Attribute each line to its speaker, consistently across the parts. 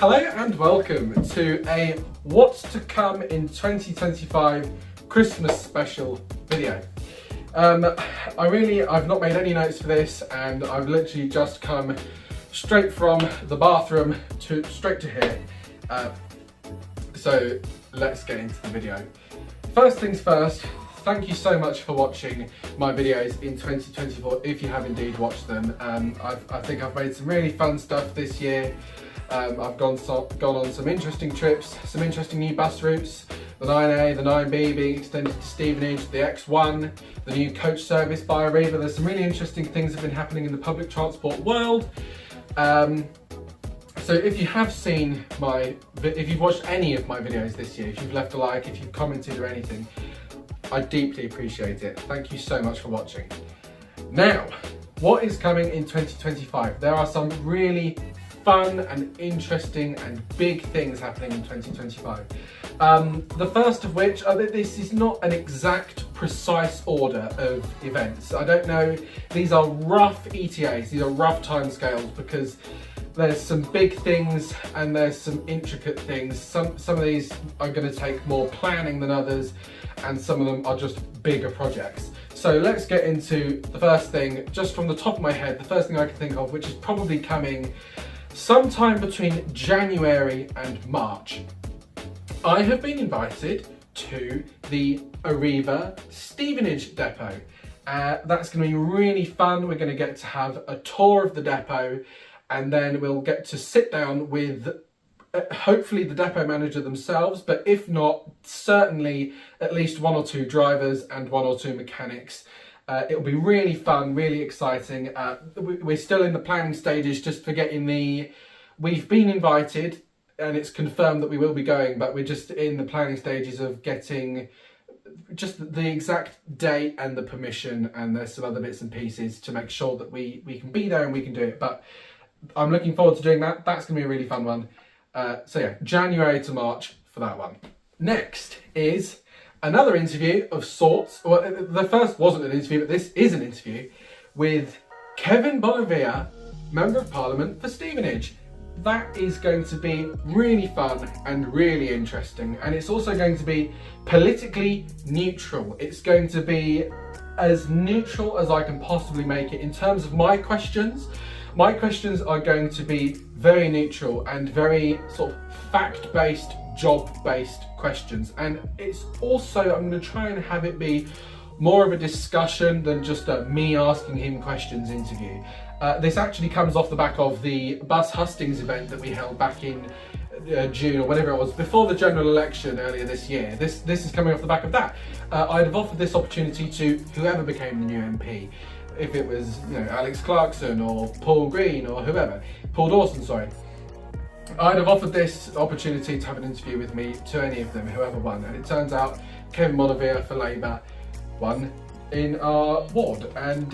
Speaker 1: Hello and welcome to a What's to Come in 2025 Christmas special video. I've not made any notes for this, and I've literally just come straight from the bathroom straight to here. So let's get into the video. First things first, thank you so much for watching my videos in 2024, if you have indeed watched them. I think I've made some really fun stuff this year. I've gone on some interesting trips, some interesting new bus routes, the 9A, the 9B being extended to Stevenage, the X1, the new coach service by Arriva. There's some really interesting things that have been happening in the public transport world. So if you have seen if you've watched any of my videos this year, if you've left a like, if you've commented or anything, I deeply appreciate it. Thank you so much for watching. Now, what is coming in 2025? There are some really fun and interesting and big things happening in 2025. The first of which, this is not an exact, precise order of events. I don't know, these are rough ETAs, these are rough timescales, because there's some big things and there's some intricate things. Some of these are going to take more planning than others, and some of them are just bigger projects. So let's get into the first thing, just from the top of my head, the first thing I can think of, which is probably coming sometime between January and March. I have been invited to the Arriva Stevenage depot. That's going to be really fun. We're going to get to have a tour of the depot, and then we'll get to sit down with hopefully the depot manager themselves, but if not, certainly at least one or two drivers and one or two mechanics. It'll be really fun, really exciting. We're still in the planning stages, just for getting we've been invited and it's confirmed that we will be going, but we're just in the planning stages of getting just the exact date and the permission, and there's some other bits and pieces to make sure that we can be there and we can do it. But I'm looking forward to doing that. That's going to be a really fun one. So yeah, January to March for that one. Next is another interview of sorts. Well, the first wasn't an interview, but this is an interview with Kevin Bolivar, Member of Parliament for Stevenage. That is going to be really fun and really interesting, and it's also going to be politically neutral. It's going to be as neutral as I can possibly make it in terms of my questions. My questions are going to be very neutral and very sort of fact-based, job-based questions. And it's also, I'm going to try and have it be more of a discussion than just a me asking him questions interview. This actually comes off the back of the bus hustings event that we held back in June or whatever it was, before the general election earlier this year. This is coming off the back of that. I'd have offered this opportunity to whoever became the new MP. If it was, Alex Clarkson or Paul Green or Paul Dawson, sorry. I'd have offered this opportunity to have an interview with me to any of them, whoever won. And it turns out Kevin Bolivar for Labour won in our ward. And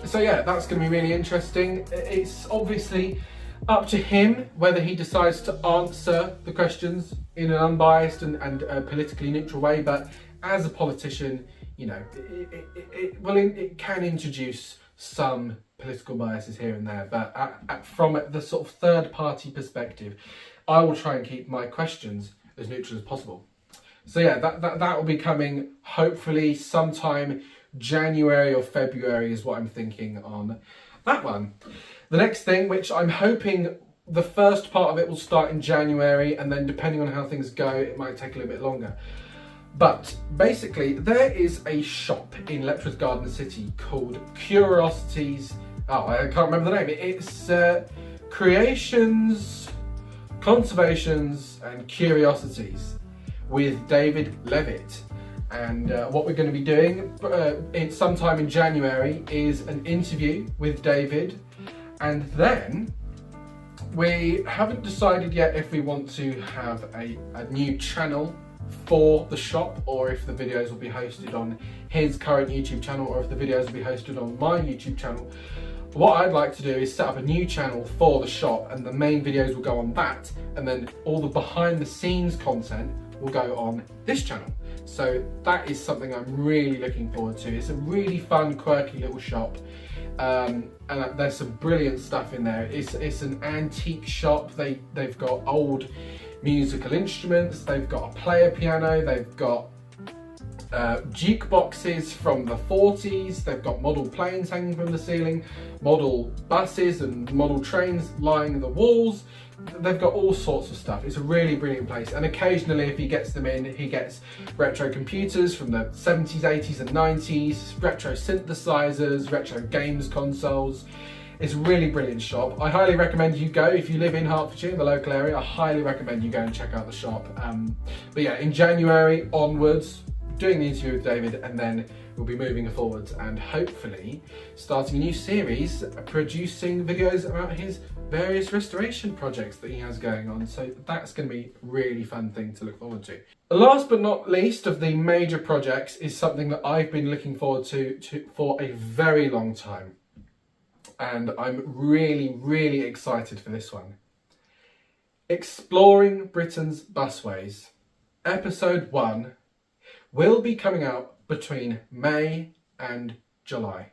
Speaker 1: so yeah, that's going to be really interesting. It's obviously up to him whether he decides to answer the questions in an unbiased and politically neutral way. But as a politician, it can introduce some political biases here and there, but from the sort of third party perspective, I will try and keep my questions as neutral as possible. So yeah, that will be coming hopefully sometime January or February is what I'm thinking on that one. The next thing, which I'm hoping the first part of it will start in January, and then depending on how things go, it might take a little bit longer. But basically, there is a shop in Letchworth Garden City called Curiosities. Oh, I can't remember the name. It's Creations, Conservations and Curiosities with David Levitt. And what we're going to be doing sometime in January is an interview with David. And then we haven't decided yet if we want to have a new channel for the shop, or if the videos will be hosted on his current YouTube channel, or if the videos will be hosted on my YouTube channel. What I'd like to do is set up a new channel for the shop, and the main videos will go on that, and then all the behind the scenes content will go on this channel. So that is something I'm really looking forward to. It's a really fun, quirky little shop. And there's some brilliant stuff in there. It's an antique shop. They've got old musical instruments, they've got a player piano, they've got jukeboxes from the 40s, they've got model planes hanging from the ceiling, model buses and model trains lining the walls. They've got all sorts of stuff. It's a really brilliant place, and occasionally if he gets them in, he gets retro computers from the 70s, 80s and 90s, retro synthesizers, retro games consoles. It's a really brilliant shop. I highly recommend you go, if you live in Hertfordshire, in the local area, I highly recommend you go and check out the shop. But yeah, in January onwards, doing the interview with David, and then we'll be moving forwards and hopefully starting a new series, producing videos about his various restoration projects that he has going on. So that's going to be a really fun thing to look forward to. Last but not least of the major projects is something that I've been looking forward to for a very long time. And I'm really excited for this one. Exploring Britain's Busways, episode 1 will be coming out between May and July.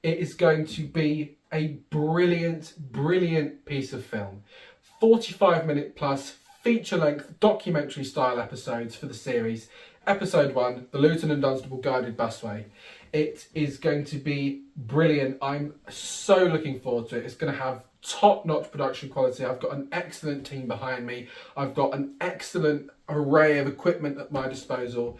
Speaker 1: It is going to be a brilliant piece of film. 45-minute plus feature-length documentary style episodes for the series. Episode 1, the Luton and Dunstable Guided Busway. It is going to be brilliant. I'm so looking forward to it. It's going to have top-notch production quality. I've got an excellent team behind me. I've got an excellent array of equipment at my disposal.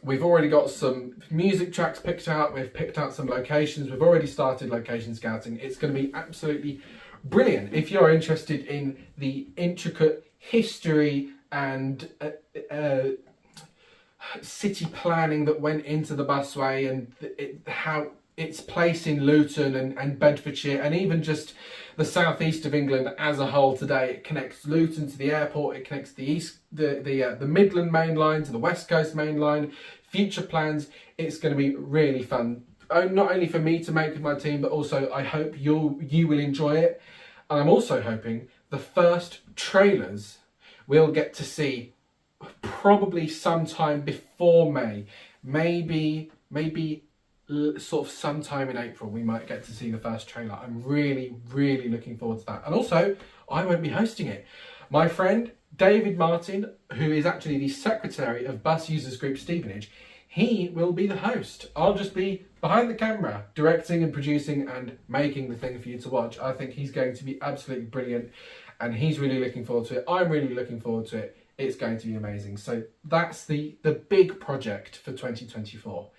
Speaker 1: We've already got some music tracks picked out. We've picked out some locations. We've already started location scouting. It's going to be absolutely brilliant. If you're interested in the intricate history and city planning that went into the busway, and how its place in Luton and Bedfordshire, and even just the southeast of England as a whole today. It connects Luton to the airport, it connects the Midland Main Line to the West Coast Main Line, future plans. It's going to be really fun, not only for me to make with my team, but also I hope you will enjoy it. And I'm also hoping the first trailers we'll get to see probably sometime before May, maybe sort of sometime in April we might get to see the first trailer. I'm really looking forward to that. And also, I won't be hosting it. My friend David Martin, who is actually the secretary of Bus Users Group Stevenage, he will be the host. I'll just be behind the camera, directing and producing and making the thing for you to watch. I think he's going to be absolutely brilliant, and he's really looking forward to it. I'm really looking forward to it. It's going to be amazing. So that's the big project for 2024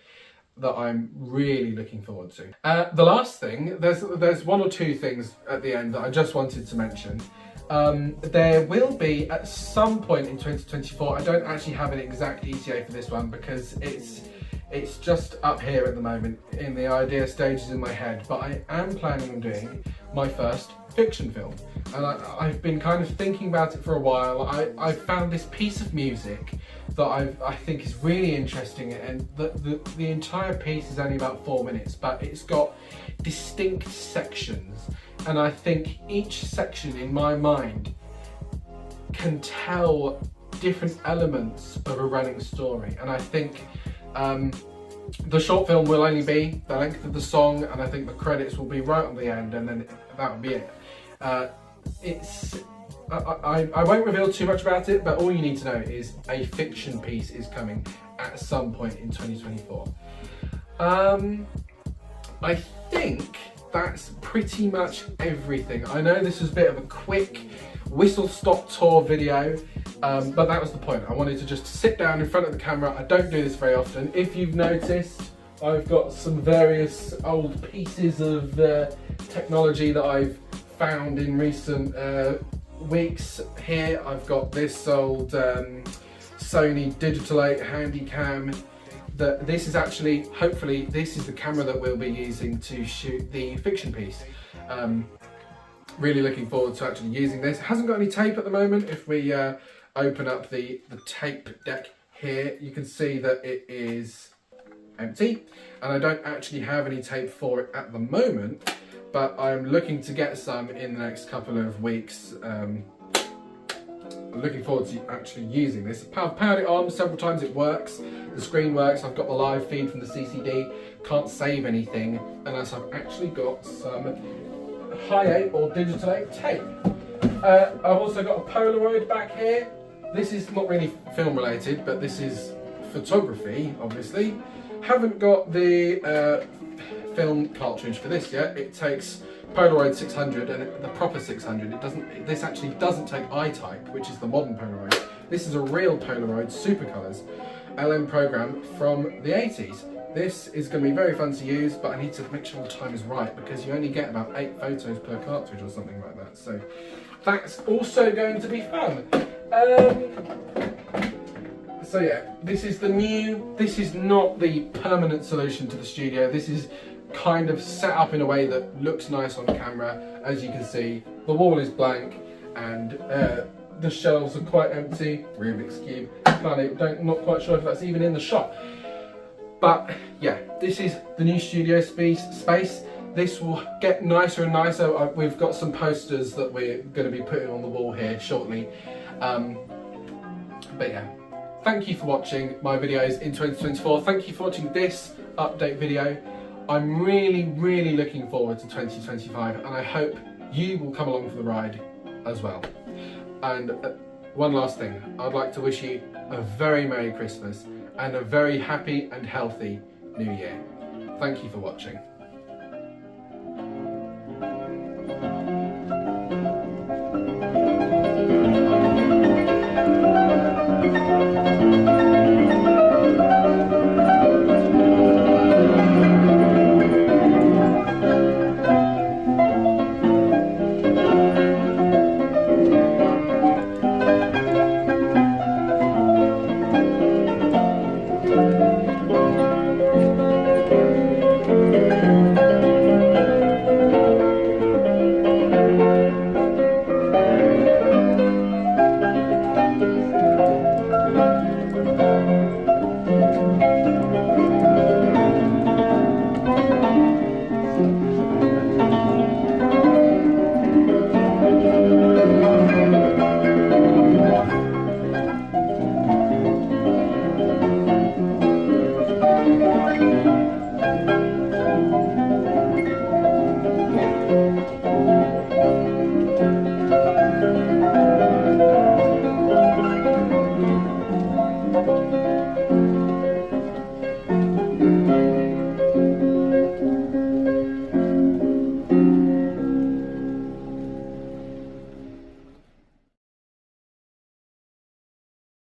Speaker 1: that I'm really looking forward to. The last thing, there's one or two things at the end that I just wanted to mention. There will be at some point in 2024, I don't actually have an exact ETA for this one because it's just up here at the moment in the idea stages in my head, but I am planning on doing my first fiction film. And I've been kind of thinking about it for a while. I found this piece of music that I think is really interesting, and the entire piece is only about 4 minutes, but it's got distinct sections, and I think each section in my mind can tell different elements of a running story. And I think the short film will only be the length of the song, and I think the credits will be right on the end, and then that will be it. I won't reveal too much about it, but all you need to know is a fiction piece is coming at some point in 2024. I think that's pretty much everything. I know this was a bit of a quick whistle-stop tour video, but that was the point. I wanted to just sit down in front of the camera. I don't do this very often. If you've noticed, I've got some various old pieces of technology that I've found in recent weeks. Here I've got this old Sony Digital 8 Handycam. This is actually, hopefully, this is the camera that we'll be using to shoot the fiction piece. Really looking forward to actually using this. It hasn't got any tape at the moment. If we open up the tape deck here, you can see that it is empty, and I don't actually have any tape for it at the moment, but I'm looking to get some in the next couple of weeks. I'm looking forward to actually using this. I've powered it on several times, it works. The screen works, I've got the live feed from the CCD. Can't save anything unless I've actually got some Hi8 or Digital 8 tape. I've also got a Polaroid back here. This is not really film related, but this is photography, obviously. Haven't got the film cartridge for this yet. It takes Polaroid 600 and the proper 600. This actually doesn't take I-type, which is the modern Polaroid. This is a real Polaroid Super Colors LM program from the 80s. This is going to be very fun to use, but I need to make sure the time is right because you only get about 8 photos per cartridge or something like that. So that's also going to be fun. So yeah, this is not the permanent solution to the studio. This is kind of set up in a way that looks nice on camera. As you can see, the wall is blank and the shelves are quite empty. Rubik's Cube, not quite sure if that's even in the shop. But yeah, this is the new studio space. This will get nicer and nicer. We've got some posters that we're going to be putting on the wall here shortly. But yeah, thank you for watching my videos in 2024. Thank you for watching this update video. I'm really looking forward to 2025 and I hope you will come along for the ride as well. And one last thing, I'd like to wish you a very Merry Christmas and a very happy and healthy New Year. Thank you for watching.